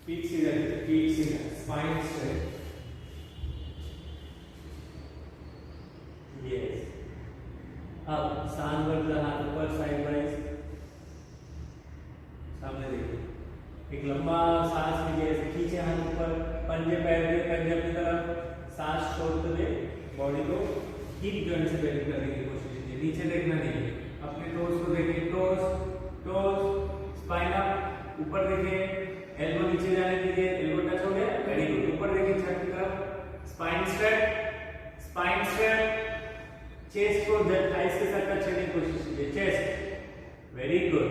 पीठ सीधा, पीठ सीधा, स्पाइन स्ट्रेट। यस। अब सांस भरकर हाथ ऊपर साइड वाइज, सामने देखिए। एक लंबा सांस लीजिए, ऐसे खींचे हाथ ऊपर, पंजे पैर के, पंजे अपनी तरफ, सांस छोड़ते हुए बॉडी को हिप जॉइंट से बेंड करने की कोशिश कीजिए। नीचे देखना नहीं है, अपने टोस को देखिए, टोस टोस, स्पाइन अप, ऊपर देखिए, एल्बो नीचे जाने दीजिए, एल्बो टच हो गया, वेरी गुड। ऊपर देखिए छत की तरफ, spine straight, spine straight, chest को थाइस के साथ टच करने की कोशिश कीजिए, चेस्ट, वेरी गुड।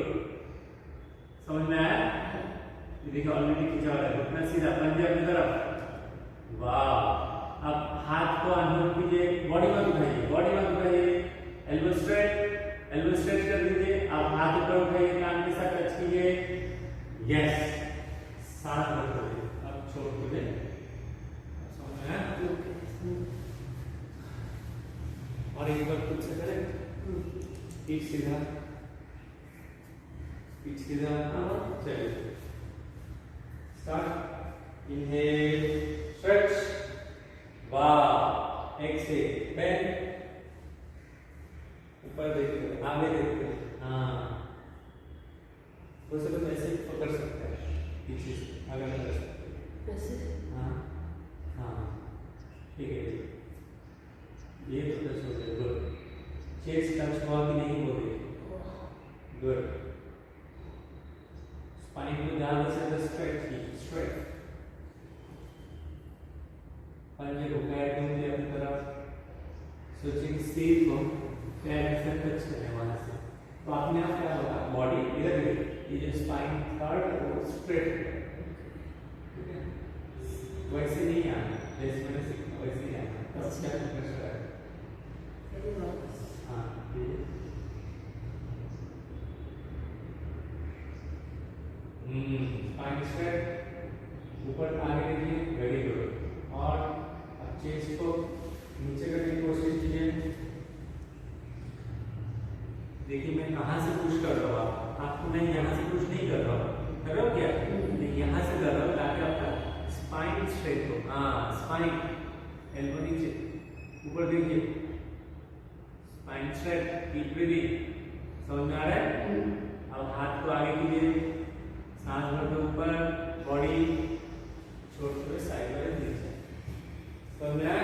समझ में आया? ये देखिए ऑलरेडी खींचा हुआ है, घुटना सीधा, पंजे अपनी तरफ, वाह। अब हाथ को अनहोल्ड कीजिए, बॉडी मत उठाइए, बॉडी मत उठाइए, एल्बो स्ट्रेट, एल्बो स्ट्रेच कर दीजिए। अब हाथ ऊपर उठाइए, कान के साथ टच कीजिए, यस। सांस भरते हुए, अब छोड़ते हुए, समझ में आया? और एक बार खुद से करें, पीठ सीधा, पीठ सीधा, चलिए स्टार्ट। इनहेल, स्ट्रेच, वाह। एक्सहेल, बेंड, ऊपर देखते, आगे देखते, हाँ। वो सब ऐसे पकड़ सकते हैं, पीछे से आगे कर सकते हैं, हाँ हाँ, ठीक है। ये तो टच हो गया, गुड। चेस्ट टच हुआ कि नहीं वो देखिए, गुड। स्पाइन को ध्यान से स्ट्रेट कीजिए, स्ट्रेट। पंजे को पैर दूंगे अपनी तरफ, सोचिए कि सीट को पैर से टच करें वहां से, तो आपने आप क्या होगा, बॉडी इधर देखिए, ये जो स्पाइन कार्ड है वो स्ट्रेट, ठीक है? वैसे नहीं आना, जैसे मैंने सीखा वैसे ही आना, तब क्या फोकस करें। हाँ, स्पाइन स्ट्रेट, ऊपर आगे देखिए, वेरी गुड। और अब चेस्ट को नीचे करने की कोशिश कीजिए। देखिए मैं कहाँ से पुश कर रहा हूँ, आपको मैं यहाँ से पुश नहीं कर रहा हूँ, कर रहा हूँ क्या? मैं यहाँ से कर रहा हूँ ताकि आपका स्पाइन स्ट्रेट हो, हाँ स्पाइन, एल्बो नीचे, ऊपर देखिए, स्पाइन स्ट्रेट, डीप ब्रीदिंग, समझ में आ रहा है? अब हाथ को आगे कीजिए, सांस भरते ऊपर, बॉडी छोड़ते हुए साइड वाले नीचे, समझ में आया?